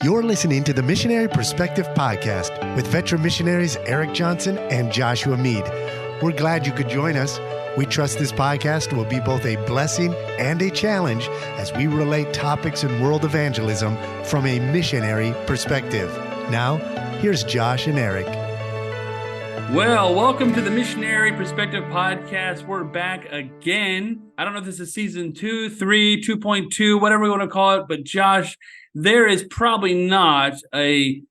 You're listening to the Missionary Perspective Podcast with veteran missionaries Erik Johnson and Joshua Mead. We're glad you could join us. We trust this podcast will be both a blessing and a challenge as we relate topics in world evangelism from a missionary perspective. Now, here's Josh and Erik. Well, welcome to the Missionary Perspective Podcast. We're back again. I don't know if this is season 2, 3, 2.2, whatever we want to call it, but Josh, there is probably not a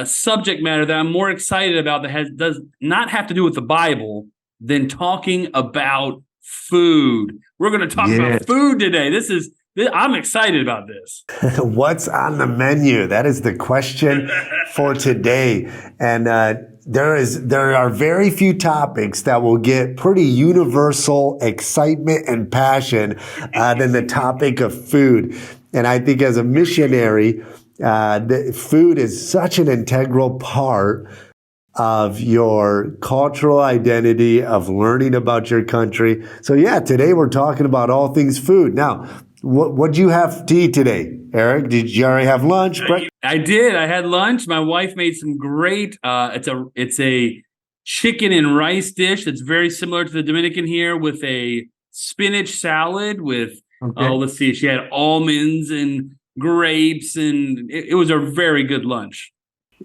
subject matter that I'm more excited about that does not have to do with the Bible than talking about food. We're going to talk about food today. I'm excited about this. What's on the menu? That is the question for today. And there are very few topics that will get pretty universal excitement and passion than the topic of food. And I think as a missionary, food is such an integral part of your cultural identity, of learning about your country. So today we're talking about all things food. Now, what'd you have to eat today, Erik? Did you already have lunch? I did. I had lunch. My wife made some great, it's a chicken and rice dish that's very similar to the Dominican here with a spinach salad with, let's see, she had almonds and grapes, and it was a very good lunch.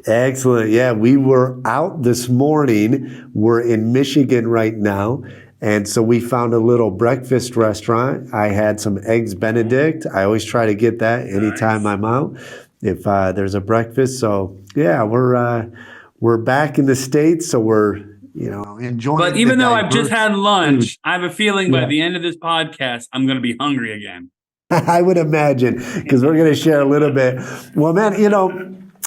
Excellent. Yeah, we were out this morning. We're in Michigan right now. And so we found a little breakfast restaurant. I had some eggs Benedict. I always try to get that anytime I'm out, if there's a breakfast. So we're back in the States, so we're enjoying. But even though I've just had lunch, I have a feeling by the end of this podcast, I'm going to be hungry again. I would imagine, because we're going to share a little bit. Well, man,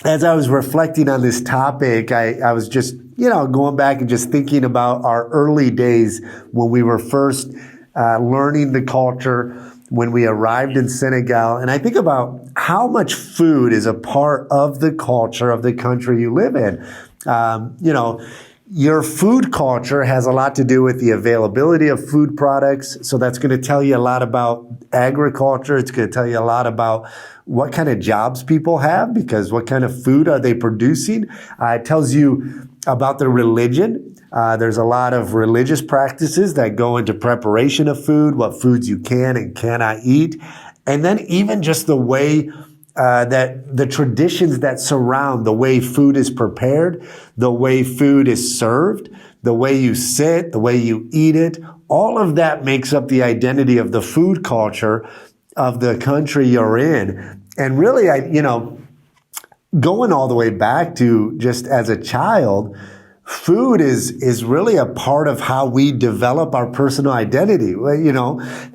as I was reflecting on this topic, I was just, going back and just thinking about our early days when we were first learning the culture, when we arrived in Senegal. And I think about how much food is a part of the culture of the country you live in. Your food culture has a lot to do with the availability of food products. So that's going to tell you a lot about agriculture. It's going to tell you a lot about what kind of jobs people have, because what kind of food are they producing? It tells you about their religion. There's a lot of religious practices that go into preparation of food, what foods you can and cannot eat. And then even just the way that the traditions that surround the way food is prepared, the way food is served, the way you sit, the way you eat it, all of that makes up the identity of the food culture of the country you're in. And really, going all the way back to just as a child, food is really a part of how we develop our personal identity.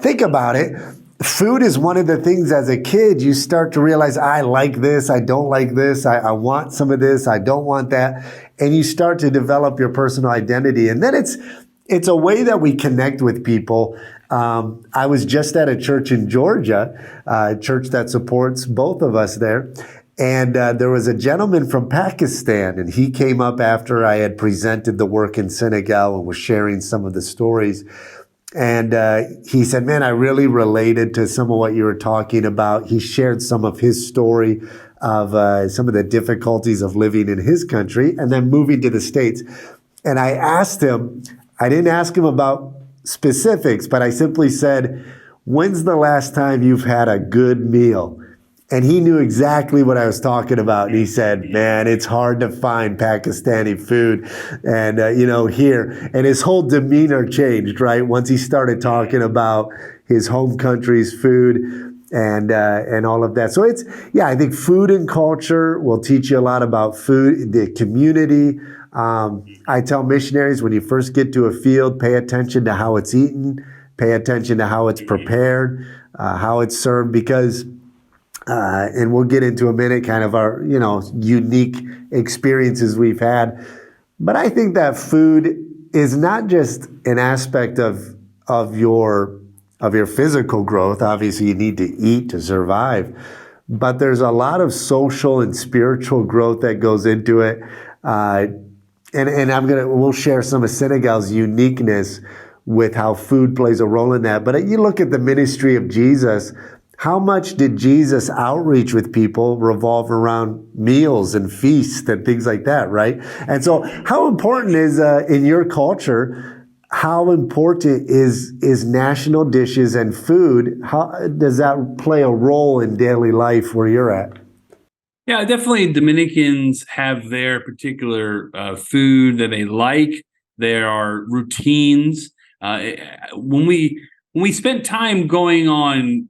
Think about it. Food is one of the things as a kid you start to realize, I like this, I don't like this, I want some of this, I don't want that. And you start to develop your personal identity. And then it's a way that we connect with people. I was just at a church in Georgia, a church that supports both of us there. And there was a gentleman from Pakistan, and he came up after I had presented the work in Senegal and was sharing some of the stories. And he said, man, I really related to some of what you were talking about. He shared some of his story of some of the difficulties of living in his country and then moving to the States. And I asked him, I didn't ask him about specifics, but I simply said, when's the last time you've had a good meal? And he knew exactly what I was talking about. And he said, man, it's hard to find Pakistani food. And, here. And his whole demeanor changed, right? Once he started talking about his home country's food and all of that. So I think food and culture will teach you a lot about food, the community. I tell missionaries, when you first get to a field, pay attention to how it's eaten, pay attention to how it's prepared, how it's served, because and we'll get into a minute kind of our, unique experiences we've had. But I think that food is not just an aspect of your physical growth. Obviously, you need to eat to survive. But there's a lot of social and spiritual growth that goes into it. And we'll share some of Senegal's uniqueness with how food plays a role in that. But you look at the ministry of Jesus, how much did Jesus' outreach with people revolve around meals and feasts and things like that, right? And so how important is, in your culture, how important is national dishes and food? How does that play a role in daily life where you're at? Yeah, definitely Dominicans have their particular food that they like. There are routines. When we spent time going on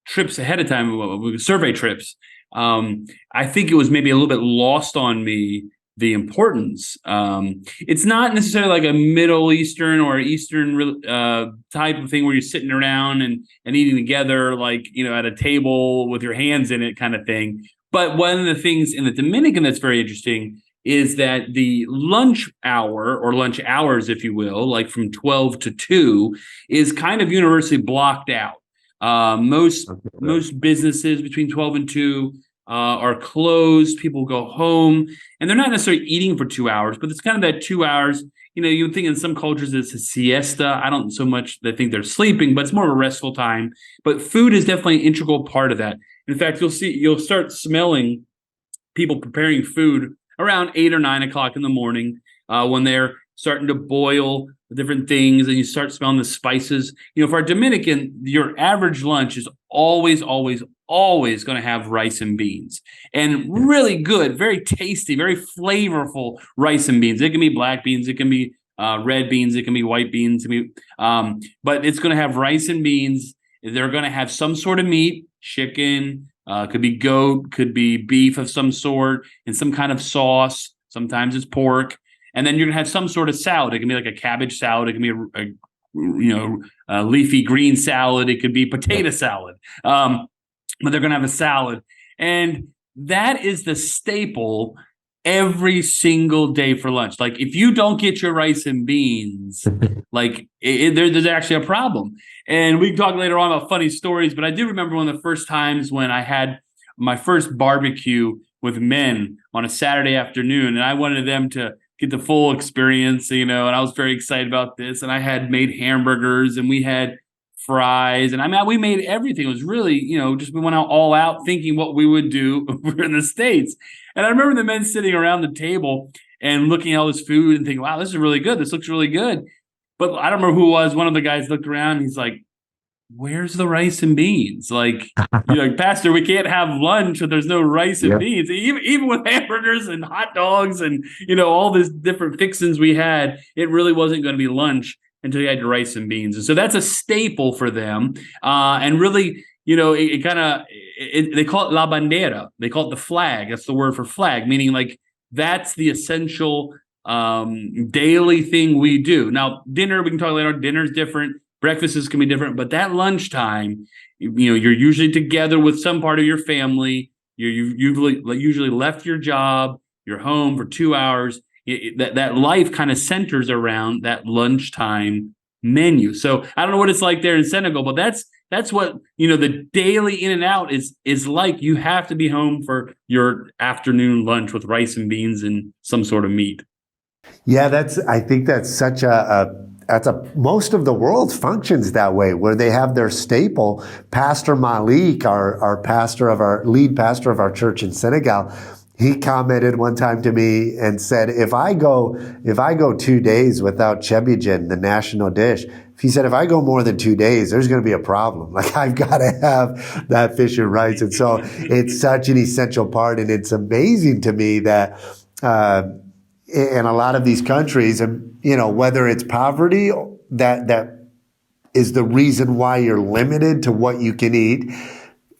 trips ahead of time, survey trips, I think it was maybe a little bit lost on me the importance. It's not necessarily like a Middle Eastern or Eastern type of thing where you're sitting around and eating together, like, at a table with your hands in it kind of thing. But one of the things in the Dominican that's very interesting is that the lunch hour, or lunch hours, if you will, like from 12 to 2, is kind of universally blocked out. Most businesses between 12 and 2 are closed. People go home, and they're not necessarily eating for 2 hours, but it's kind of that 2 hours. You would think in some cultures it's a siesta. I don't so much that think they're sleeping, but it's more of a restful time. But food is definitely an integral part of that. In fact, you'll start smelling people preparing food around 8 or 9 o'clock in the morning when they're starting to boil different things, and you start smelling the spices. For a Dominican, your average lunch is always going to have rice and beans, and really good, very tasty, very flavorful rice and beans. It can be black beans, it can be red beans, it can be white beans, but it's going to have rice and beans. They're going to have some sort of meat, chicken, could be goat, could be beef of some sort, and some kind of sauce. Sometimes it's pork. And then you're going to have some sort of salad. It can be like a cabbage salad. It can be a leafy green salad. It could be potato salad. But they're going to have a salad. And that is the staple every single day for lunch. Like, if you don't get your rice and beans, like there's actually a problem. And we can talk later on about funny stories, but I do remember one of the first times when I had my first barbecue with men on a Saturday afternoon, and I wanted them to get the full experience, and I was very excited about this. And I had made hamburgers, and we had fries, and we made everything. It was really, just we went out all out thinking what we would do if we were in the States. And I remember the men sitting around the table and looking at all this food and thinking, wow, this is really good. This looks really good. But I don't remember who it was. One of the guys looked around and he's like, where's the rice and beans? Like, Pastor, we can't have lunch if there's no rice and beans. Even with hamburgers and hot dogs and, all these different fixings we had, it really wasn't going to be lunch until you had your rice and beans. And so that's a staple for them. And really, they call it la bandera. They call it the flag. That's the word for flag, meaning like that's the essential daily thing we do. Now, dinner, we can talk later. Dinner's different. Breakfasts can be different, but that lunchtime, you're usually together with some part of your family. You've usually left your job, you're home for 2 hours. That life kind of centers around that lunchtime menu. So I don't know what it's like there in Senegal, but that's what the daily in and out is like. You have to be home for your afternoon lunch with rice and beans and some sort of meat. Yeah, I think that's such most of the world functions that way, where they have their staple. Pastor Malik, our lead pastor of our church in Senegal, he commented one time to me and said, if I go 2 days without chebbijen, the national dish, he said, if I go more than 2 days, there's going to be a problem. Like, I've got to have that fish and rice. And so it's such an essential part. And it's amazing to me that, in a lot of these countries, whether it's poverty that is the reason why you're limited to what you can eat,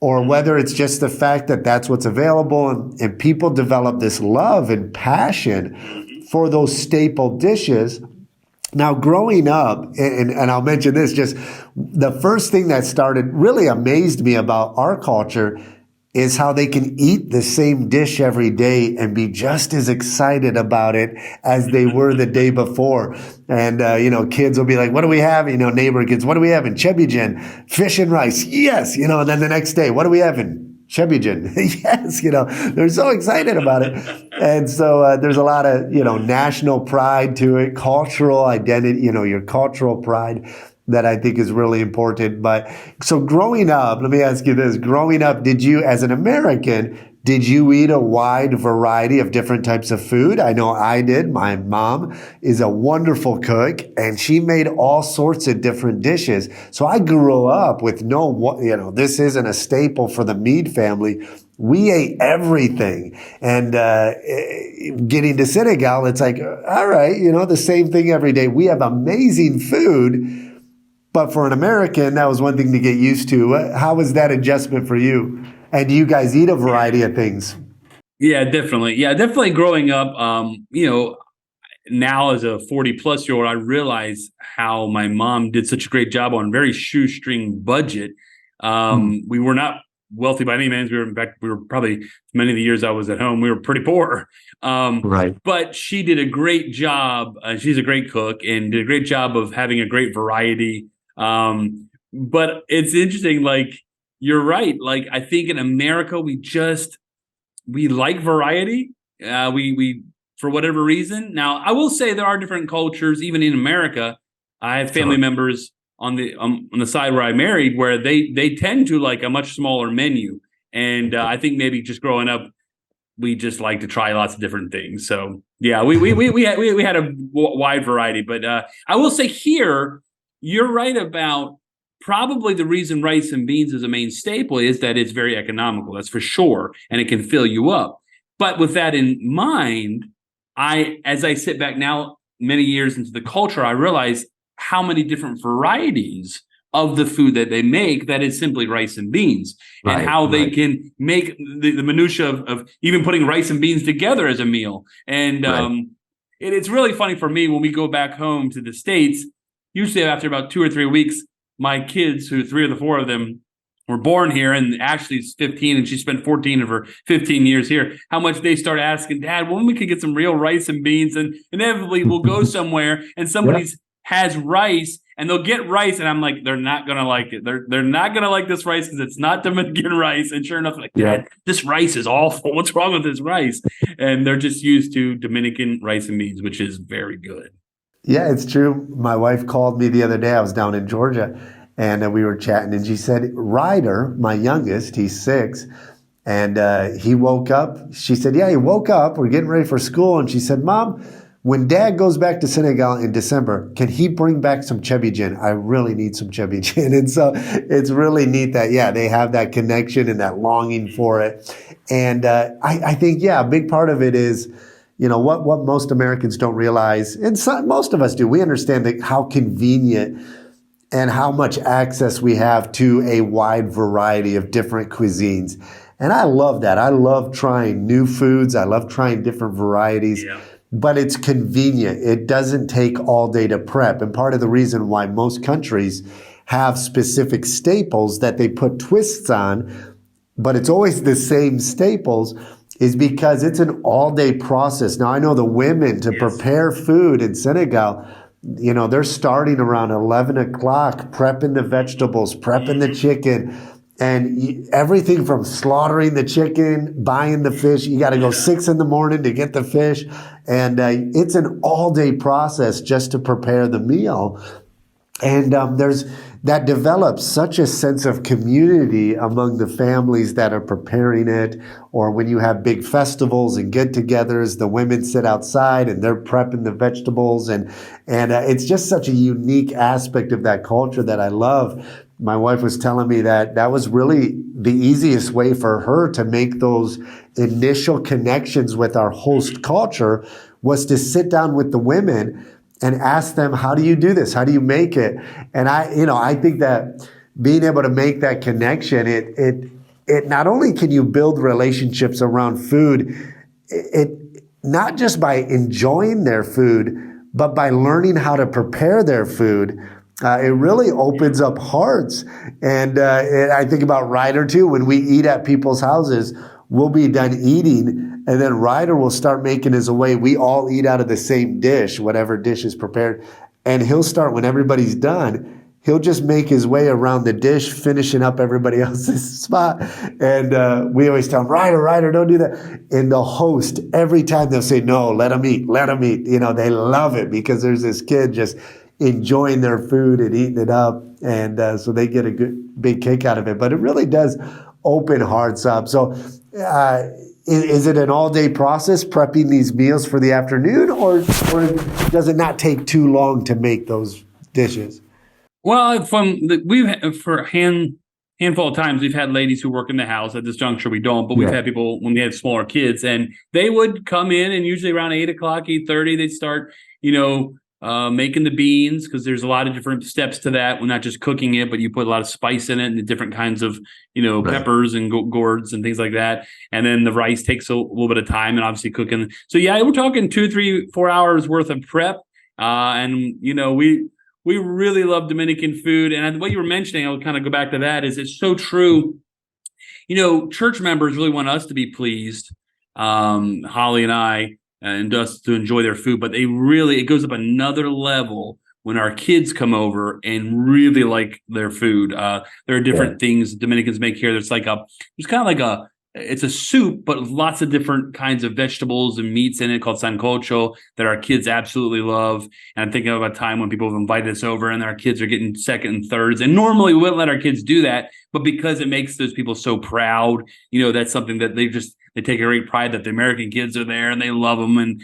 or whether it's just the fact that that's what's available, and people develop this love and passion for those staple dishes. Now, growing up, and I'll mention this, just the first thing that really amazed me about our culture is how they can eat the same dish every day and be just as excited about it as they were the day before. And, kids will be like, what do we have? Neighbor kids, what do we have in Chebbijen? Fish and rice. Yes. And then the next day, what do we have in Chebbijen? Yes. They're so excited about it. And so there's a lot of, national pride to it, cultural identity, your cultural pride. that I think is really important. But so growing up, let me ask you this. Growing up, did you, as an American, did you eat a wide variety of different types of food? I know I did. My mom is a wonderful cook, and she made all sorts of different dishes. So I grew up with this isn't a staple for the Mead family. We ate everything. And getting to Senegal, it's like, all right, the same thing every day. We have amazing food. But for an American, that was one thing to get used to. How was that adjustment for you? And do you guys eat a variety of things? Yeah, definitely. Yeah, definitely growing up, now as a 40-plus-year-old, I realize how my mom did such a great job on a very shoestring budget. We were not wealthy by any means. In fact, we were probably, many of the years I was at home, we were pretty poor. Right. But she did a great job. She's a great cook and did a great job of having a great variety. But it's interesting, like, you're right. Like, I think in America, we like variety. We for whatever reason. Now, I will say there are different cultures, even in America. I have family members on the side where I married, where they tend to like a much smaller menu. And I think maybe just growing up, we just like to try lots of different things. So yeah, we had a wide variety. But I will say here, you're right about probably the reason rice and beans is a main staple is that it's very economical. That's for sure, and it can fill you up. But with that in mind, as I sit back now, many years into the culture, I realize how many different varieties of the food that they make that is simply rice and beans, and how they can make the minutia of even putting rice and beans together as a meal. And it's really funny for me when we go back home to the States. Usually after about 2 or 3 weeks, my kids, who 3 of the 4 of them were born here, and Ashley's 15 and she spent 14 of her 15 years here, how much they start asking, Dad, when we could get some real rice and beans. And inevitably we'll go somewhere and somebody's has rice, and they'll get rice, and I'm like, they're not gonna like it. They're not gonna like this rice because it's not Dominican rice. And sure enough, like, Dad, this rice is awful. What's wrong with this rice? And they're just used to Dominican rice and beans, which is very good. Yeah, it's true. My wife called me the other day. I was down in Georgia, and we were chatting, and she said, Ryder, my youngest, he's 6, and he woke up. She said, yeah, he woke up. We're getting ready for school. And she said, Mom, when Dad goes back to Senegal in December, can he bring back some chebijin? I really need some chebijin. And so it's really neat that, they have that connection and that longing for it. And I think, a big part of it is, what most Americans don't realize, and most of us do, we understand how convenient and how much access we have to a wide variety of different cuisines. And I love that. I love trying new foods. I love trying different varieties. Yeah. But it's convenient. It doesn't take all day to prep. And part of the reason why most countries have specific staples that they put twists on, but it's always the same staples, is because it's an all-day process. Now, I know the women to prepare food in Senegal, they're starting around 11 o'clock, prepping the vegetables, prepping the chicken, and everything from slaughtering the chicken, buying the fish. You got to go 6 in the morning to get the fish. And it's an all-day process just to prepare the meal. And that develops such a sense of community among the families that are preparing it. Or when you have big festivals and get-togethers, the women sit outside and they're prepping the vegetables. And it's just such a unique aspect of that culture that I love. My wife was telling me that was really the easiest way for her to make those initial connections with our host culture, was to sit down with the women and ask them, how do you do this? How do you make it? And I think that being able to make that connection, it not only can you build relationships around food, it not just by enjoying their food, but by learning how to prepare their food. It really opens up hearts. And I think about Ryder too. When we eat at people's houses, we'll be done eating, and then Ryder will start making his way. We all eat out of the same dish, whatever dish is prepared. And he'll start, when everybody's done, he'll just make his way around the dish, finishing up everybody else's spot. And we always tell him, Ryder, don't do that. And the host, every time they'll say, no, let him eat. They love it because there's this kid just enjoying their food and eating it up. And so they get a big kick out of it. But it really does open hearts up. So is it an all-day process prepping these meals for the afternoon, or does it not take too long to make those dishes? Well, for a handful of times, we've had ladies who work in the house. At this juncture, we don't, but we've had people when we had smaller kids, and they would come in, and usually around 8:00, 8:30, they'd start, making the beans, because there's a lot of different steps to that. We're not just cooking it, but you put a lot of spice in it and the different kinds of, peppers and gourds and things like that. And then the rice takes a little bit of time, and obviously cooking. So yeah, we're talking 2, 3, 4 hours worth of prep. We really love Dominican food. And what you were mentioning, I'll kind of go back to that, is it's so true. Church members really want us to be pleased, Holly and I, and us to enjoy their food. But it goes up another level when our kids come over and really like their food. There are different things Dominicans make here. It's it's a soup, but with lots of different kinds of vegetables and meats in it, called sancocho, that our kids absolutely love. And I'm thinking of a time when people have invited us over and our kids are getting second and thirds. And normally we wouldn't let our kids do that, but because it makes those people so proud, that's something that they take a great pride that the American kids are there and they love them. And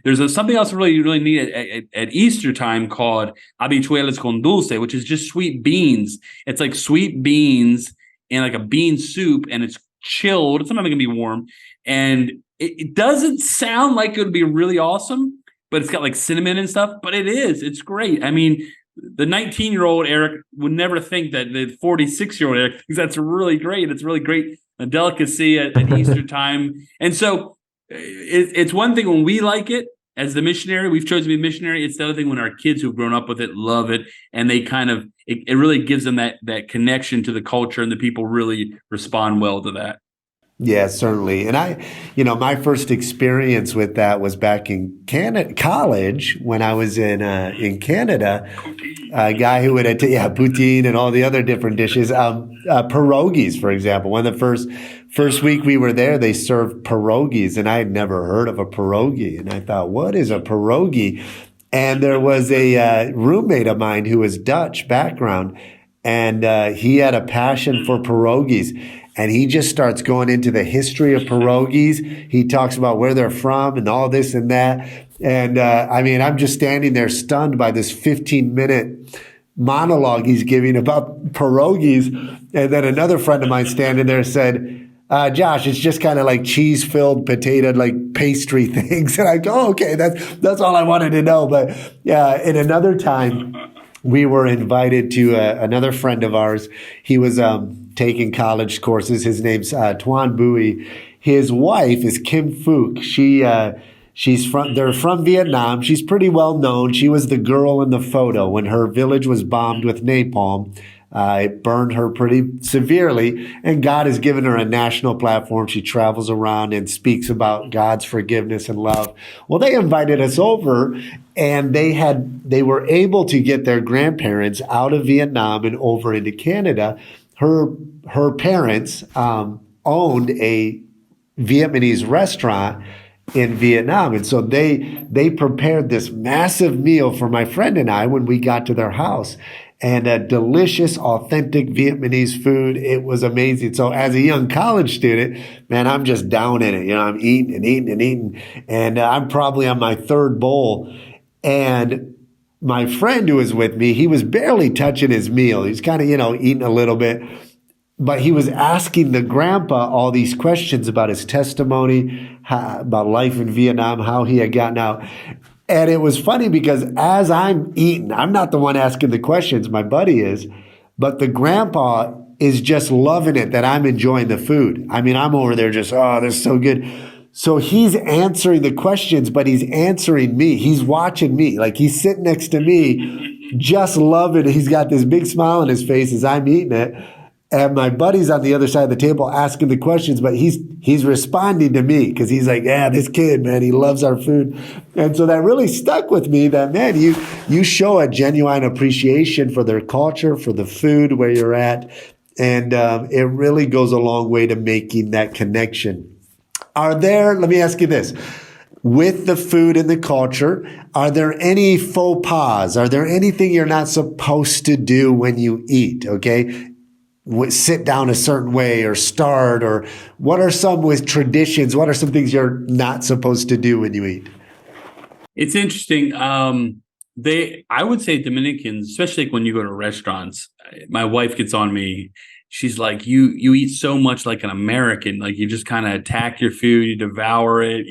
there's something else really, really neat at Easter time called habichuelas con dulce, which is just sweet beans. It's like sweet beans and like a bean soup, and it's chilled. Sometimes it can be warm, and it doesn't sound like it would be really awesome, but it's got like cinnamon and stuff. But it's great. I mean, the 19-year-old Eric would never think that the 46-year-old Eric thinks that's really great. It's really great, a delicacy at Easter time. And so it's one thing when we like it as the missionary, we've chosen to be missionary. It's the other thing when our kids who've grown up with it love it, and they it really gives them that connection to the culture, and the people really respond well to that. Yeah, certainly. And my first experience with that was back in college when I was in Canada. A guy who would poutine and all the other different dishes. Pierogies, for example. One of the first week we were there, they served pierogies, and I had never heard of a pierogi. And I thought, what is a pierogi? And there was a roommate of mine who was Dutch background, and he had a passion for pierogies. And he just starts going into the history of pierogies. He talks about where they're from and all this and that. And I'm just standing there stunned by this 15-minute monologue he's giving about pierogies. And then another friend of mine standing there said, Josh, it's just kind of like cheese-filled potato, like pastry things. And I go, oh, okay, that's all I wanted to know. But in another time, we were invited to another friend of ours. He was taking college courses. His name's Tuan Bui. His wife is Kim Phuc. They're from Vietnam. She's pretty well known. She was the girl in the photo when her village was bombed with napalm. It burned her pretty severely, and God has given her a national platform. She travels around and speaks about God's forgiveness and love. Well, they invited us over, and they were able to get their grandparents out of Vietnam and over into Canada. Her parents owned a Vietnamese restaurant in Vietnam. And so they prepared this massive meal for my friend and I when we got to their house. And a delicious, authentic Vietnamese food. It was amazing. So as a young college student, man, I'm just down in it. I'm eating and eating and eating. And I'm probably on my third bowl. And my friend who was with me, he was barely touching his meal. He's kind of, eating a little bit. But he was asking the grandpa all these questions about his testimony, about life in Vietnam, how he had gotten out. And it was funny because as I'm eating, I'm not the one asking the questions, my buddy is, but the grandpa is just loving it that I'm enjoying the food. I'm over there just, oh, this is so good. So he's answering the questions, but he's answering me. He's watching me. Like he's sitting next to me, just loving it. He's got this big smile on his face as I'm eating it. And my buddy's on the other side of the table asking the questions, but he's responding to me because he's like, yeah, this kid, man, he loves our food. And so that really stuck with me that, man, you show a genuine appreciation for their culture, for the food where you're at. And it really goes a long way to making that connection. Let me ask you this. with the food and the culture, are there any faux pas? Are there anything you're not supposed to do when you eat? Okay. Sit down a certain way or start, or what are some with traditions? What are some things you're not supposed to do when you eat? It's interesting. I would say Dominicans, especially like when you go to restaurants, my wife gets on me. She's like, you eat so much like an American, like you just kind of attack your food, you devour it,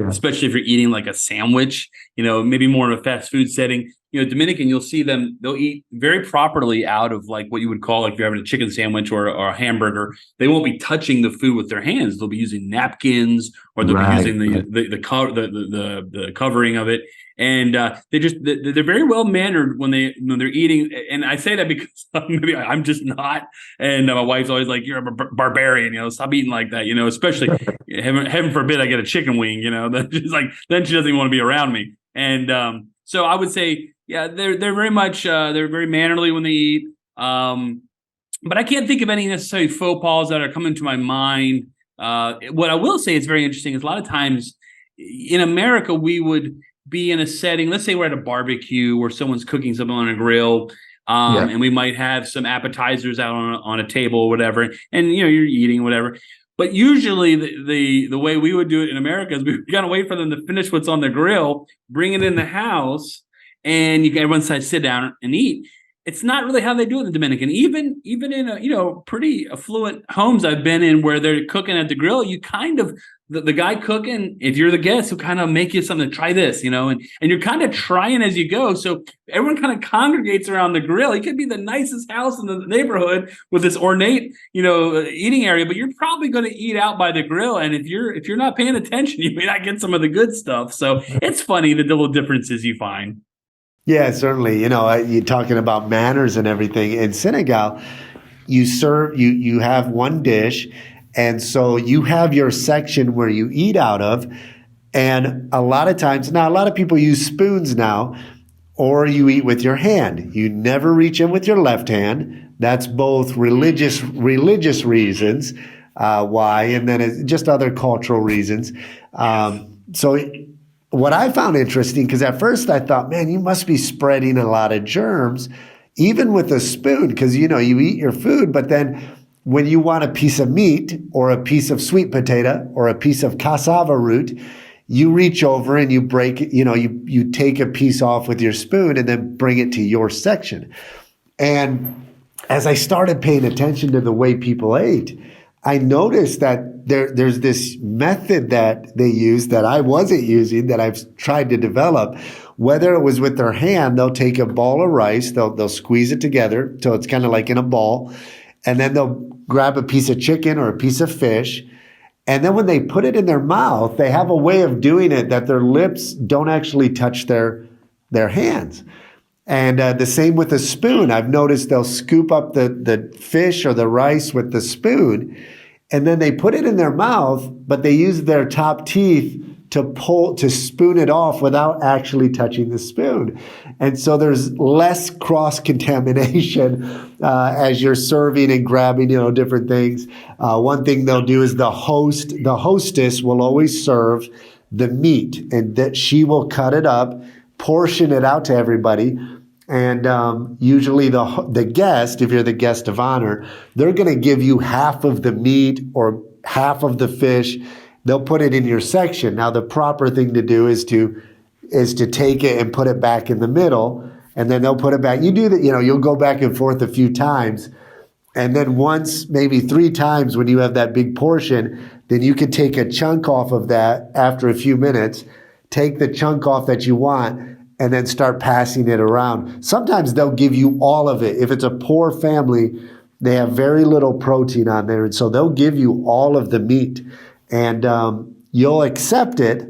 especially if you're eating like a sandwich, maybe more in a fast food setting. Dominican, you'll see them, they'll eat very properly out of like what you would call, like if you're having a chicken sandwich or a hamburger, they won't be touching the food with their hands. They'll be using napkins, or they'll be using the covering of it. And they're very well mannered when they're eating. And I say that because maybe I'm just not. And my wife's always like, "You're a barbarian, stop eating like that." Especially heaven forbid I get a chicken wing. Then she doesn't even want to be around me. And so I would say, yeah, they're very much they're very mannerly when they eat. But I can't think of any necessarily faux pas that are coming to my mind. What I will say is very interesting is a lot of times in America we would be in a setting, let's say we're at a barbecue where someone's cooking something on a grill, and we might have some appetizers out on a table or whatever, and you're eating whatever. But usually the way we would do it in America is we gotta wait for them to finish what's on the grill, bring it in the house, and everyone decides to sit down and eat. It's not really how they do it in the Dominican. Even in pretty affluent homes I've been in where they're cooking at the grill, you kind of the guy cooking, if you're the guest, will kind of make you something to try this, and you're kind of trying as you go. So everyone kind of congregates around the grill. It could be the nicest house in the neighborhood with this ornate, eating area, but you're probably going to eat out by the grill. And if you're not paying attention, you may not get some of the good stuff. So it's funny the little differences you find. Yeah, certainly. You're talking about manners and everything. In Senegal, you have one dish, and so you have your section where you eat out of. And a lot of times, now a lot of people use spoons now, or you eat with your hand. You never reach in with your left hand. That's both religious reasons why, and then it's just other cultural reasons. So what I found interesting, because at first I thought, man, you must be spreading a lot of germs, even with a spoon, because you eat your food, but then when you want a piece of meat or a piece of sweet potato or a piece of cassava root, you reach over and you break it, you take a piece off with your spoon and then bring it to your section. And as I started paying attention to the way people ate, I noticed that there's this method that they use that I wasn't using, that I've tried to develop. Whether it was with their hand, they'll take a ball of rice, they'll squeeze it together so it's kind of like in a ball, and then they'll grab a piece of chicken or a piece of fish, and then when they put it in their mouth, they have a way of doing it that their lips don't actually touch their hands. And the same with a spoon. I've noticed they'll scoop up the fish or the rice with the spoon, and then they put it in their mouth, but they use their top teeth to spoon it off without actually touching the spoon. And so there's less cross-contamination as you're serving and grabbing, different things. One thing they'll do is the hostess will always serve the meat, and that she will cut it up, portion it out to everybody. And usually the guest, if you're the guest of honor, they're going to give you half of the meat or half of the fish. They'll put it in your section. Now, the proper thing to do is to take it and put it back in the middle, and then they'll put it back. You do that, you'll go back and forth a few times. And then once, maybe 3 times when you have that big portion, then you can take a chunk off of that after a few minutes, take the chunk off that you want, and then start passing it around. Sometimes they'll give you all of it. If it's a poor family, they have very little protein on there, and so they'll give you all of the meat. And you'll accept it,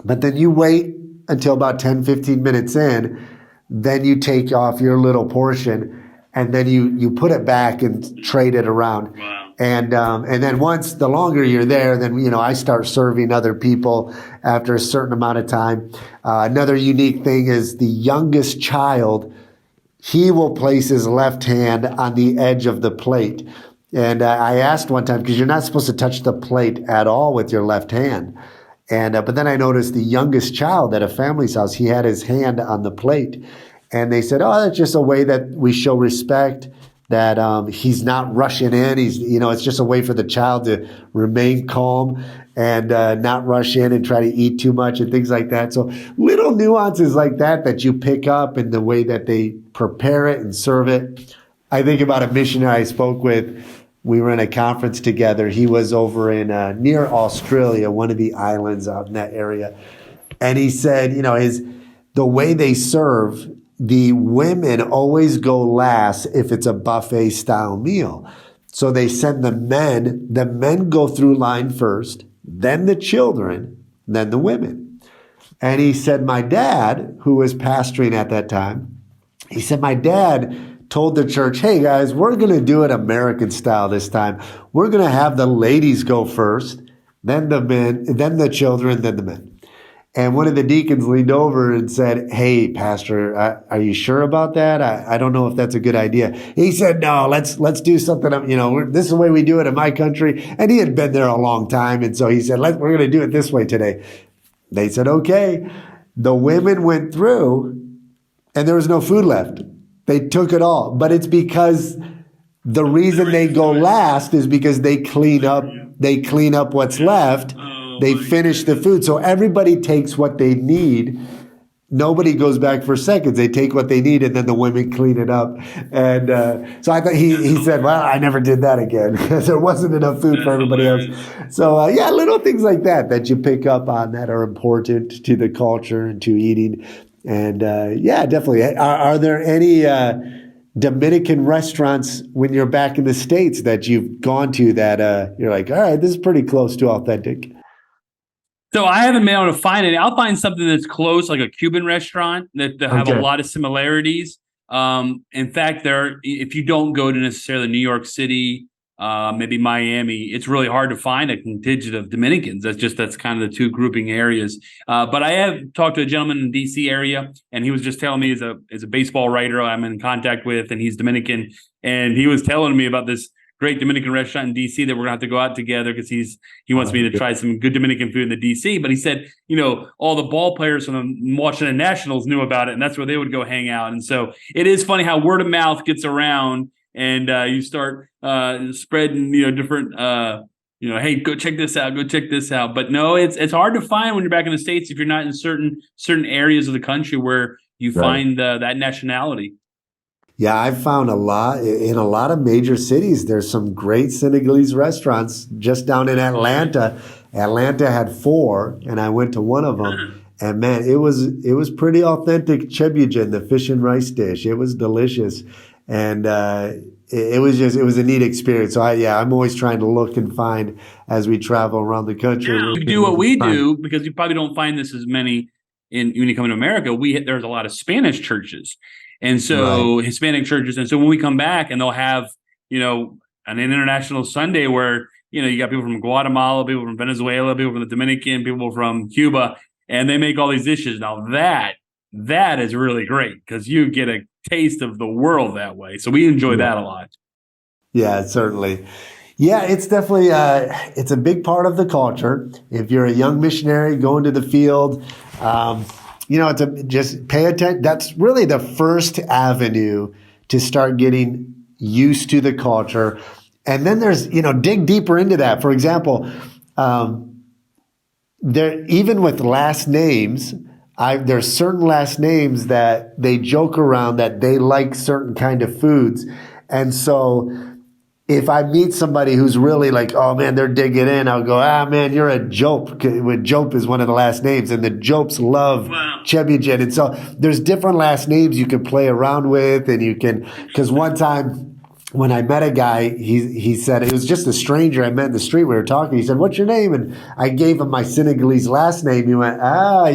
but then you wait until about 10, 15 minutes in, then you take off your little portion, and then you put it back and trade it around. Wow. And then once, the longer you're there, then, I start serving other people after a certain amount of time. Another unique thing is the youngest child, he will place his left hand on the edge of the plate. And I asked one time, because you're not supposed to touch the plate at all with your left hand. And but then I noticed the youngest child at a family's house, he had his hand on the plate. And they said, oh, that's just a way that we show respect, that he's not rushing in. It's just a way for the child to remain calm and not rush in and try to eat too much and things like that. So little nuances like that you pick up in the way that they prepare it and serve it. I think about a missionary I spoke with. We were in a conference together. He was over in near Australia, one of the islands out in that area. And he said, the way they serve, the women always go last if it's a buffet style meal. So they send the men go through line first, then the children, then the women. And he said, my dad, who was pastoring at that time, he said, my dad told the church, hey guys, we're going to do it American style this time. We're going to have the ladies go first, then the men, then the children, then the men. And one of the deacons leaned over and said, hey, Pastor, are you sure about that? I don't know if that's a good idea. He said, no, let's do something. This is the way we do it in my country. And he had been there a long time. And so he said, we're going to do it this way today. They said, okay. The women went through and there was no food left. They took it all. But it's because the reason they go last is because they clean up what's left. They finish the food. So everybody takes what they need. Nobody goes back for seconds. They take what they need and then the women clean it up. And so I thought he said, well, I never did that again because there wasn't enough food for everybody else. So little things like that you pick up on that are important to the culture and to eating. And definitely. Are there any Dominican restaurants when you're back in the States that you've gone to that you're like, all right, this is pretty close to authentic? So I haven't been able to find it. I'll find something that's close, like a Cuban restaurant that have a lot of similarities. In fact, if you don't go to necessarily New York City, maybe Miami, it's really hard to find a contingent of Dominicans. That's kind of the two grouping areas. But I have talked to a gentleman in the DC area, and he was just telling me as a baseball writer I'm in contact with, and he's Dominican, and he was telling me about this great Dominican restaurant in DC that we're gonna have to go out together because he wants me to try some good Dominican food in the DC. But he said, all the ball players from the Washington Nationals knew about it, and that's where they would go hang out. And so it is funny how word of mouth gets around, and you start spreading, different, hey, go check this out, go check this out. But no, it's hard to find when you're back in the States if you're not in certain areas of the country where you find that nationality. Yeah, I've found in a lot of major cities. There's some great Senegalese restaurants just down in Atlanta. Atlanta had 4, and I went to one of them. And man, it was pretty authentic chebujin, the fish and rice dish. It was delicious, and it was a neat experience. So I'm always trying to look and find as we travel around the country. Yeah, we do what we do because you probably don't find this as many when you come to America. There's a lot of Spanish churches. And so Hispanic churches. And so when we come back and they'll have, an international Sunday where, you got people from Guatemala, people from Venezuela, people from the Dominican, people from Cuba, and they make all these dishes. Now that is really great because you get a taste of the world that way. So we enjoy that a lot. Yeah, certainly. Yeah, it's definitely, it's a big part of the culture. If you're a young missionary going to the field, just pay attention. That's really the first avenue to start getting used to the culture. And then there's, dig deeper into that. For example, even with last names, there's certain last names that they joke around that they like certain kind of foods. And so if I meet somebody who's really like, oh man, they're digging in, I'll go, man, you're a Jope. Jope is one of the last names, and the Jopes love chebujin. And so there's different last names you can play around with, and you can, because one time when I met a guy, he said, it was just a stranger I met in the street. We were talking. He said, what's your name? And I gave him my Senegalese last name. He went,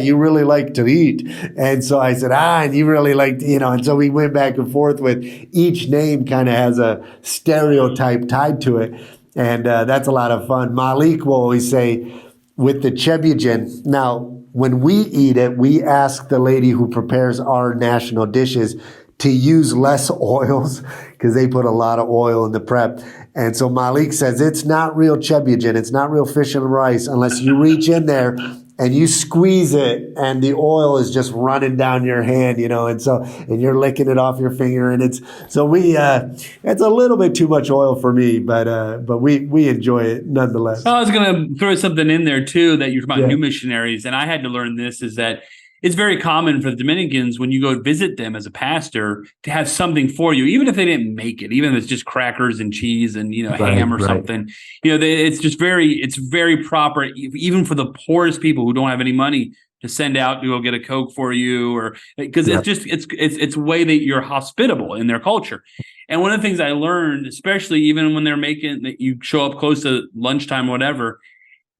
you really like to eat. And so I said, and you really like to, and so we went back and forth with each name kind of has a stereotype tied to it. And that's a lot of fun. Malik will always say with the chebujin, now when we eat it, we ask the lady who prepares our national dishes, to use less oils because they put a lot of oil in the prep. And so Malik says it's not real chebujan, it's not real fish and rice unless you reach in there and you squeeze it and the oil is just running down your hand, and you're licking it off your finger. And it's a little bit too much oil for me, but we enjoy it nonetheless. I was going to throw something in there too that you're talking about new missionaries. And I had to learn this is that it's very common for the Dominicans when you go visit them as a pastor to have something for you, even if they didn't make it, even if it's just crackers and cheese and, ham or something. It's very proper, even for the poorest people who don't have any money to send out to go get a Coke for you, or because it's a way that you're hospitable in their culture. And one of the things I learned, especially even when they're making that you show up close to lunchtime or whatever,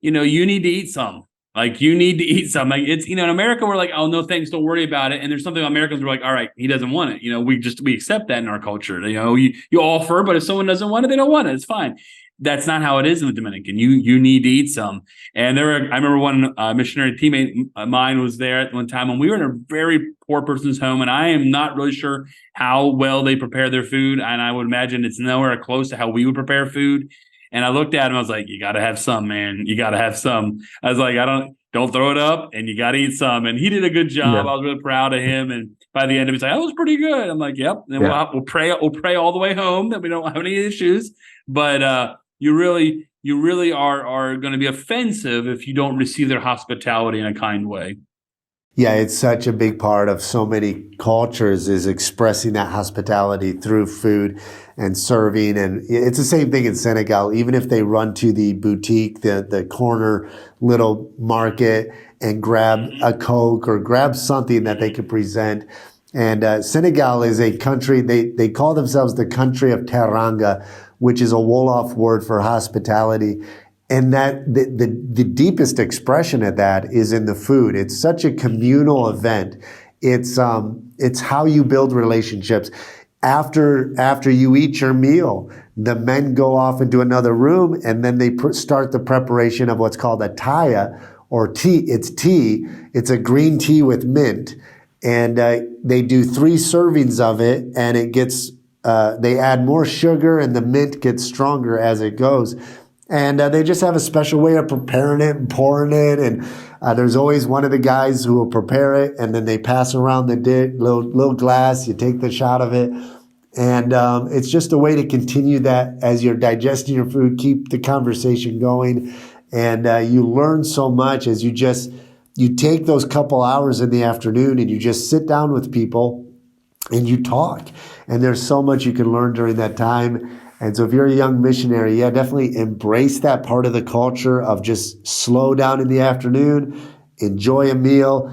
you need to eat some. Like, you need to eat something. Like, it's, in America, we're like, oh, no, thanks, don't worry about it. And there's something Americans are like, all right, he doesn't want it. We accept that in our culture. You offer, but if someone doesn't want it, they don't want it. It's fine. That's not how it is in the Dominican. You need to eat some. And I remember one missionary teammate of mine was there at one time when we were in a very poor person's home, and I am not really sure how well they prepare their food. And I would imagine it's nowhere close to how we would prepare food. And I looked at him, I was like, you got to have some, man. You got to have some. I was like, don't throw it up, and you got to eat some. And he did a good job. Yeah. I was really proud of him. And by the end of it, he's like, that was pretty good. I'm like, yep. And we'll pray all the way home that we don't have any issues. But you really are going to be offensive if you don't receive their hospitality in a kind way. Yeah, it's such a big part of so many cultures is expressing that hospitality through food and serving. And it's the same thing in Senegal. Even if they run to the boutique, the corner little market and grab a Coke or grab something that they could present. And Senegal is a country, they call themselves the country of Teranga, which is a Wolof word for hospitality. And that the deepest expression of that is in the food. It's such a communal event. It's how you build relationships. After you eat your meal, the men go off into another room, and then they start the preparation of what's called a taya, or tea. It's tea. It's a green tea with mint, and they do 3 servings of it, and it gets they add more sugar, and the mint gets stronger as it goes. And they just have a special way of preparing it and pouring it. And there's always one of the guys who will prepare it, and then they pass around the little glass. You take the shot of it. And it's just a way to continue that as you're digesting your food, keep the conversation going. And you learn so much as you take those couple hours in the afternoon and you just sit down with people and you talk. And there's so much you can learn during that time. And so if you're a young missionary, definitely embrace that part of the culture of just slow down in the afternoon, enjoy a meal,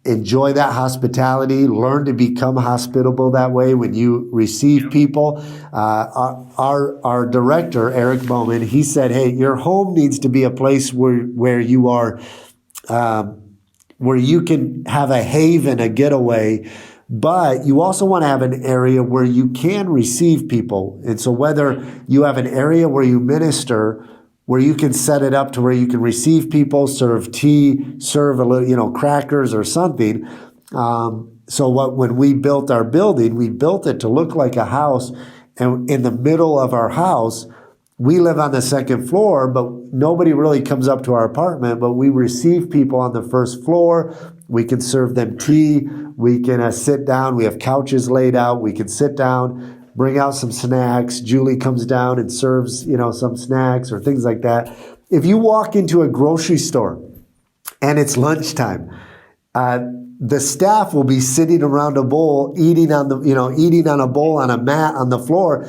enjoy that hospitality, learn to become hospitable that way when you receive people. Our director, Eric Bowman, he said, hey, your home needs to be a place where you are, where you can have a haven, a getaway, but you also want to have an area where you can receive people. And so whether you have an area where you minister, where you can set it up to where you can receive people, serve tea, serve a little, crackers or something. When we built our building, we built it to look like a house. And in the middle of our house, we live on the second floor, but nobody really comes up to our apartment, but we receive people on the first floor. We can serve them tea. We can sit down. We have couches laid out. We can sit down, bring out some snacks. Julie comes down and serves, some snacks or things like that. If you walk into a grocery store and it's lunchtime, the staff will be sitting around a bowl, eating on a bowl on a mat on the floor.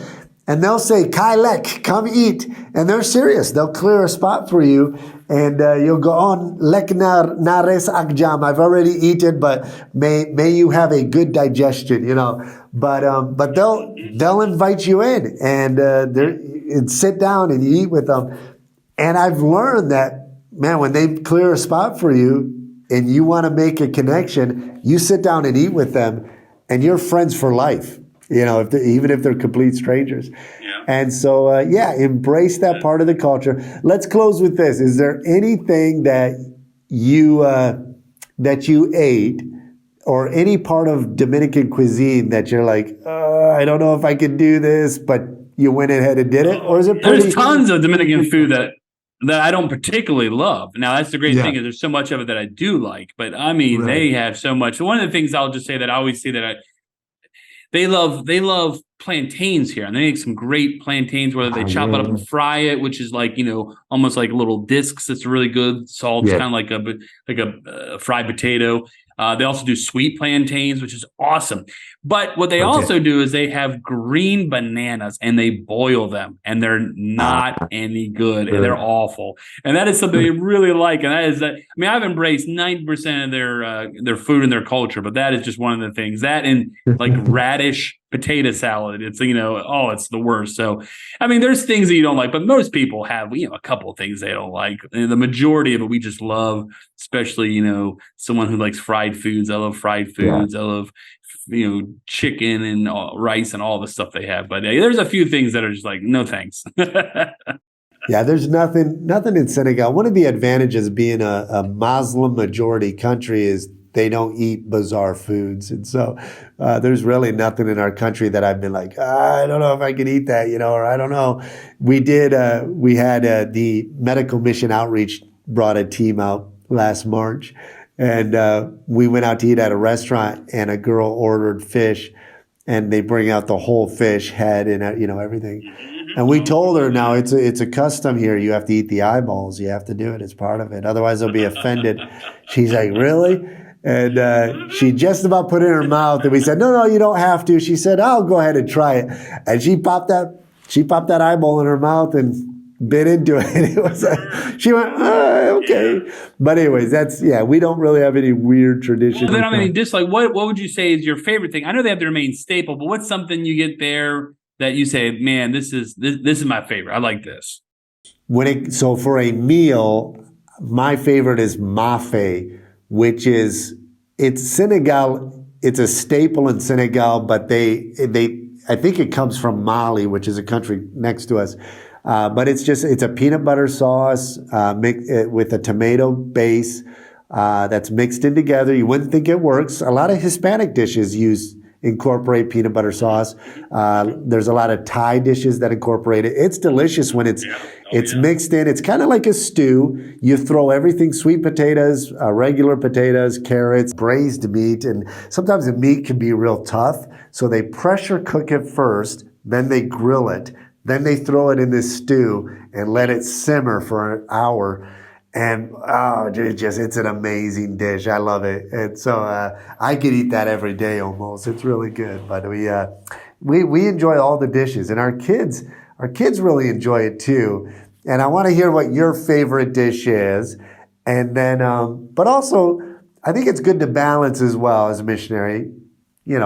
And they'll say, Kai Lek, come eat. And they're serious. They'll clear a spot for you. And you'll go on, Lek nares akjam. I've already eaten, but may you have a good digestion, But they'll invite you in and sit down and you eat with them. And I've learned that, man, when they clear a spot for you and you want to make a connection, you sit down and eat with them and you're friends for life. Even if they're complete strangers. Yeah. And so, embrace that part of the culture. Let's close with this. Is there anything that you ate or any part of Dominican cuisine that you're like, I don't know if I can do this, but you went ahead and did it? Or is it pretty? There's tons of Dominican food that I don't particularly love. Now, that's the great Yeah. thing is there's so much of it that I do like, but I mean, Right. they have so much. One of the things I'll just say that I always see that they love plantains here, and they make some great plantains, whether they chop it up and fry it, which is like, almost like little discs. It's really good. Salt's kind of like a fried potato. They also do sweet plantains, which is awesome. But what they also do is they have green bananas and they boil them, and they're not any good, and they're awful. And that is something they really like. And that is that. I mean, I've embraced 90% of their food and their culture, but that is just one of the things. That and like radish potato salad. It's it's the worst. So, I mean, there's things that you don't like, but most people have a couple of things they don't like. And the majority of it we just love, especially someone who likes fried foods. I love fried foods. I love chicken and rice and all the stuff they have. But there's a few things that are just like, no thanks. Yeah, there's nothing in Senegal. One of the advantages of being a Muslim majority country is they don't eat bizarre foods. And so there's really nothing in our country that I've been like, I don't know if I can eat that, or I don't know. We had the Medical Mission Outreach brought a team out last March. And we went out to eat at a restaurant, and a girl ordered fish, and they bring out the whole fish head and everything. And we told her, now it's a custom here. You have to eat the eyeballs. You have to do it. It's part of it. Otherwise, they'll be offended. She's like, really? And she just about put it in her mouth, and we said, no, you don't have to. She said, I'll go ahead and try it. And she popped that eyeball in her mouth and bit into it. It was she went, okay. But anyways, we don't really have any weird traditions. Then what would you say is your favorite thing? I know they have their main staple, but what's something you get there that you say, man, this is my favorite. I like this. So for a meal, my favorite is mafe, which is it's Senegal. It's a staple in Senegal, but I think it comes from Mali, which is a country next to us. But it's a peanut butter sauce with a tomato base that's mixed in together. You wouldn't think it works. A lot of Hispanic dishes incorporate peanut butter sauce. There's a lot of Thai dishes that incorporate it. It's delicious when it's mixed in. It's kind of like a stew. You throw everything: sweet potatoes, regular potatoes, carrots, braised meat, and sometimes the meat can be real tough. So they pressure cook it first, then they grill it. Then they throw it in this stew and let it simmer for an hour. And it's an amazing dish. I love it. And so I could eat that every day almost. It's really good. But we enjoy all the dishes, and our kids really enjoy it too. And I want to hear what your favorite dish is. And then, but also, I think it's good to balance as well as a missionary.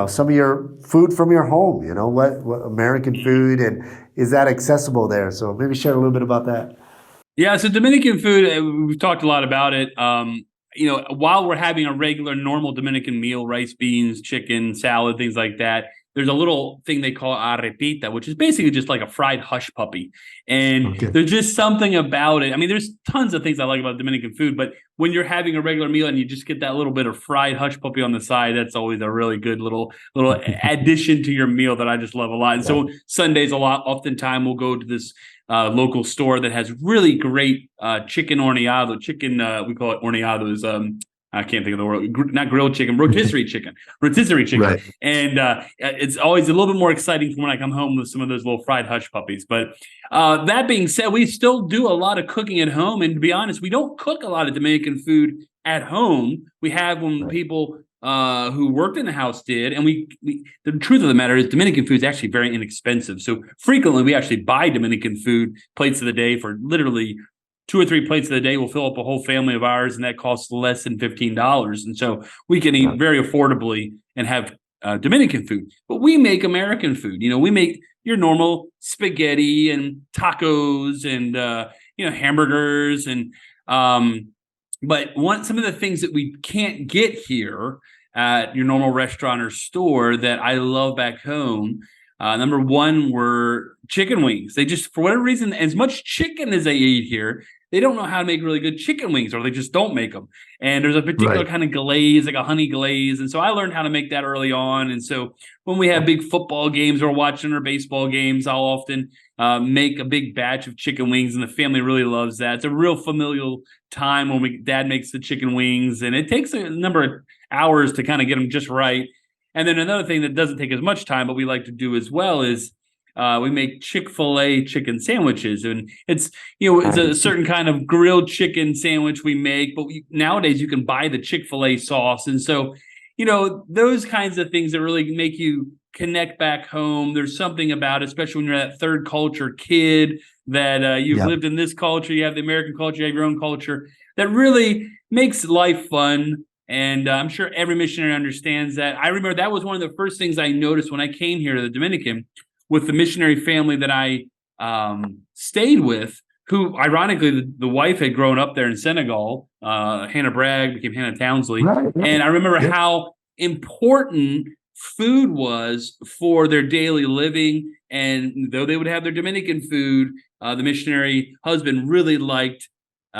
Some of your food from your home, what American food, and is that accessible there? So maybe share a little bit about that. Yeah, so Dominican food, we've talked a lot about it. While we're having a regular, normal Dominican meal, rice, beans, chicken, salad, things like that, there's a little thing they call arepita, which is basically just like a fried hush puppy. And there's just something about it. I mean, there's tons of things I like about Dominican food, but when you're having a regular meal and you just get that little bit of fried hush puppy on the side, that's always a really good little addition to your meal that I just love a lot. And so Sundays oftentimes we'll go to this local store that has really great chicken horneado. We call it horneado, is I can't think of the word, not grilled chicken, rotisserie chicken. Right. And it's always a little bit more exciting when I come home with some of those little fried hush puppies. But that being said, we still do a lot of cooking at home. And to be honest, we don't cook a lot of Dominican food at home. We have when people who worked in the house did. And the truth of the matter is Dominican food is actually very inexpensive. So frequently we actually buy Dominican food plates of the day for literally 2 or 3 plates of the day will fill up a whole family of ours, and that costs less than $15. And so we can eat very affordably and have Dominican food. But we make American food. We make your normal spaghetti and tacos and hamburgers and but some of the things that we can't get here at your normal restaurant or store that I love back home. Number one were chicken wings. They just, for whatever reason, as much chicken as they eat here, they don't know how to make really good chicken wings, or they just don't make them. And there's a particular kind of glaze, like a honey glaze. And so I learned how to make that early on. And so when we have big football games or watching or baseball games, I'll often make a big batch of chicken wings, and the family really loves that. It's a real familial time when dad makes the chicken wings, and it takes a number of hours to kind of get them just right. And then another thing that doesn't take as much time, but we like to do as well, is we make Chick-fil-A chicken sandwiches, and it's a certain kind of grilled chicken sandwich we make. But nowadays you can buy the Chick-fil-A sauce, and so those kinds of things that really make you connect back home. There's something about, especially when you're that third culture kid, that you've lived in this culture, you have the American culture, you have your own culture, that really makes life fun. And I'm sure every missionary understands that. I remember that was one of the first things I noticed when I came here to the Dominican with the missionary family that I stayed with, who ironically the wife had grown up there in Senegal. Hannah Bragg became Hannah Townsley. Right. And I remember how important food was for their daily living. And though they would have their Dominican food, the missionary husband really liked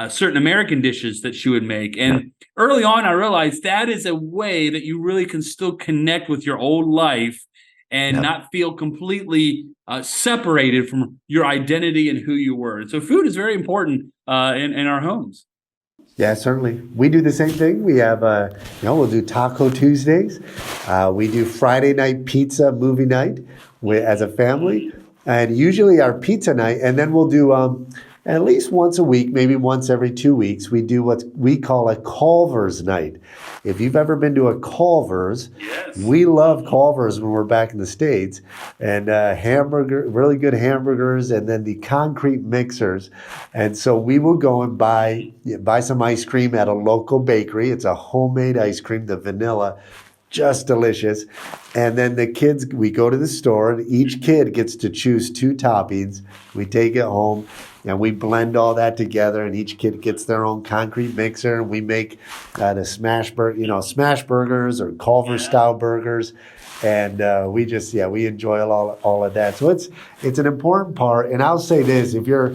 certain American dishes that she would make. And early on, I realized that is a way that you really can still connect with your old life and not feel completely separated from your identity and who you were. And so food is very important in our homes. Yeah, certainly. We do the same thing. We have, we'll do Taco Tuesdays. We do Friday night pizza movie night as a family. And usually our pizza night, and then we'll do at least once a week, maybe once every 2 weeks, we do what we call a Culver's night. If you've ever been to a Culver's, we love Culver's when we're back in the States. And really good hamburgers, and then the concrete mixers. And so we will go and buy some ice cream at a local bakery. It's a homemade ice cream, the vanilla, just delicious. And then the kids, we go to the store, and each kid gets to choose 2 toppings. We take it home, and we blend all that together, and each kid gets their own concrete mixer, and we make the smash burgers or Culver's style burgers. And we enjoy all of that. So it's an important part. And I'll say this, if you're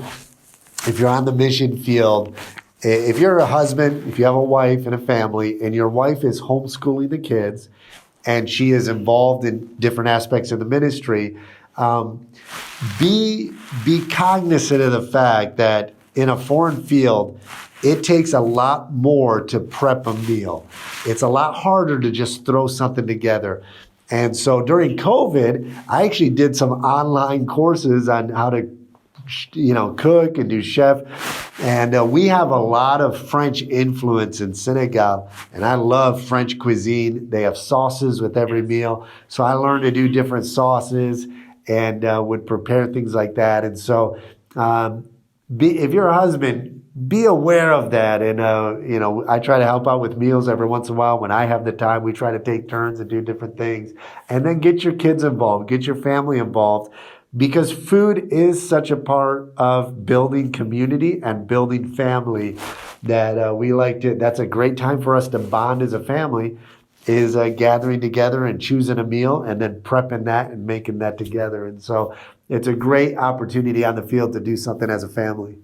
on the mission field, if you're a husband, if you have a wife and a family, and your wife is homeschooling the kids, and she is involved in different aspects of the ministry, be cognizant of the fact that in a foreign field, it takes a lot more to prep a meal. It's a lot harder to just throw something together. And so during COVID, I actually did some online courses on how to cook and do chef. And we have a lot of French influence in Senegal, and I love French cuisine. They have sauces with every meal. So I learned to do different sauces and would prepare things like that. And so if you're a husband, be aware of that. And, I try to help out with meals every once in a while. When I have the time, we try to take turns and do different things. And then get your kids involved, get your family involved. Because food is such a part of building community and building family that we like to. That's a great time for us to bond as a family, is gathering together and choosing a meal and then prepping that and making that together. And so it's a great opportunity on the field to do something as a family.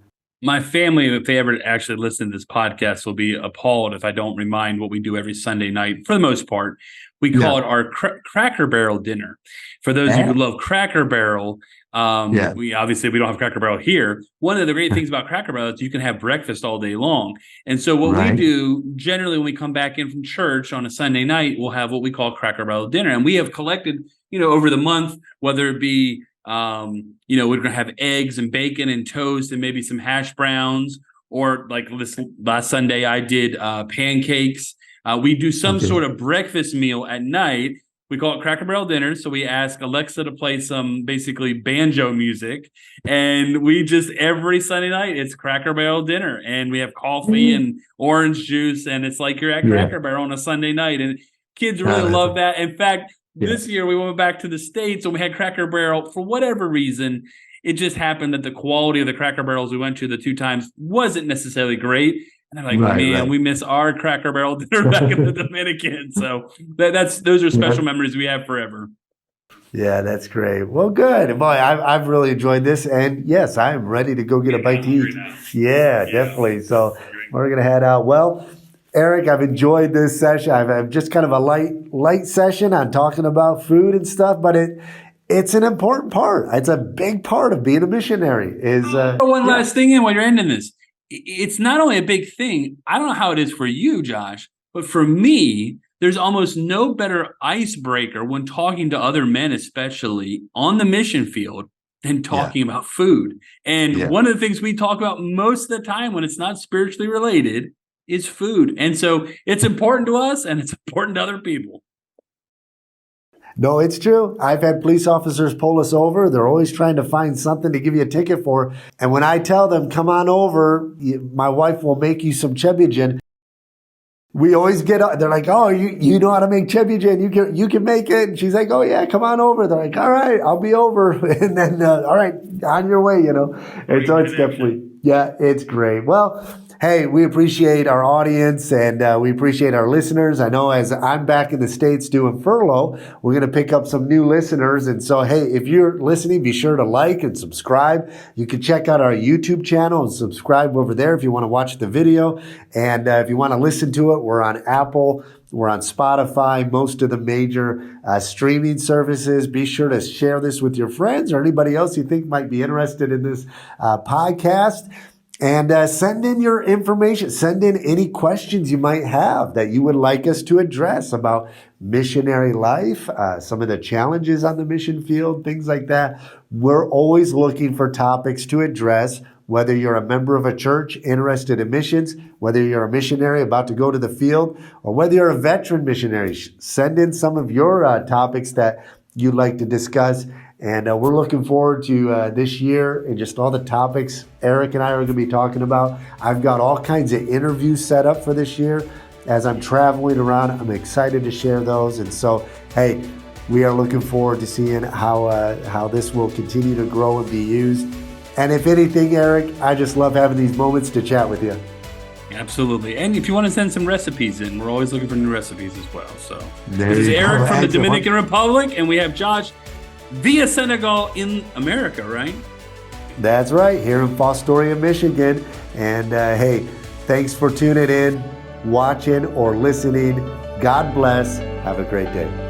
My family, if they ever actually listen to this podcast, will be appalled if I don't remind what we do every Sunday night. For the most part, we call it our Cracker Barrel dinner. For those of you who love Cracker Barrel, we don't have Cracker Barrel here. One of the great things about Cracker Barrel is you can have breakfast all day long. And so what we do generally when we come back in from church on a Sunday night, we'll have what we call Cracker Barrel dinner. And we have collected, over the month, whether it be we're going to have eggs and bacon and toast and maybe some hash browns, or like this last Sunday I did pancakes. We do some sort of breakfast meal at night. We call it Cracker Barrel dinner. So we ask Alexa to play some basically banjo music, and we just every Sunday night it's Cracker Barrel dinner, and we have coffee and orange juice, and it's like you're at Cracker Barrel on a Sunday night, and kids really love that. In fact, this year we went back to the States and we had Cracker Barrel. For whatever reason, it just happened that the quality of the Cracker Barrels we went to the 2 times wasn't necessarily great. And I'm like, we miss our Cracker Barrel dinner back in the Dominican. So those are special memories we have forever. Yeah, that's great. Well, good. Boy, I've really enjoyed this. And yes, I am ready to go get a bite to eat. Yeah, definitely. So we're going to head out. Well, Erik, I've enjoyed this session. I've just kind of a light session on talking about food and stuff, but it's an important part. It's a big part of being a missionary. One last thing, and while you're ending this, it's not only a big thing. I don't know how it is for you, Josh, but for me, there's almost no better icebreaker when talking to other men, especially on the mission field, than talking about food. And one of the things we talk about most of the time when it's not spiritually related is food. And so it's important to us and it's important to other people. No, it's true. I've had police officers pull us over. They're always trying to find something to give you a ticket for. And when I tell them, come on over, my wife will make you some chebbigen. We always they're like, oh, you know how to make chebbigen. You can make it. And she's like, oh yeah, come on over. They're like, all right, I'll be over. And then, all right, on your way, And so it's definitely, it's great. Well, hey, we appreciate our audience and we appreciate our listeners. I know as I'm back in the States doing furlough, we're going to pick up some new listeners. And so, hey, if you're listening, be sure to like and subscribe. You can check out our YouTube channel and subscribe over there if you want to watch the video. And if you want to listen to it, we're on Apple. We're on Spotify, most of the major streaming services. Be sure to share this with your friends or anybody else you think might be interested in this podcast. And send in your information. Send in any questions you might have that you would like us to address about missionary life, some of the challenges on the mission field, things like that. We're always looking for topics to address, whether you're a member of a church interested in missions, whether you're a missionary about to go to the field, or whether you're a veteran missionary. Send in some of your topics that you'd like to discuss. And we're looking forward to this year and just all the topics Erik and I are going to be talking about. I've got all kinds of interviews set up for this year. As I'm traveling around, I'm excited to share those. And so, hey, we are looking forward to seeing how this will continue to grow and be used. And if anything, Erik, I just love having these moments to chat with you. Absolutely. And if you want to send some recipes in, we're always looking for new recipes as well. So this is Erik from the Dominican Republic, and we have Josh via Senegal in America, right? That's right, here in Fostoria, Michigan. And hey, thanks for tuning in, watching, or listening. God bless. Have a great day.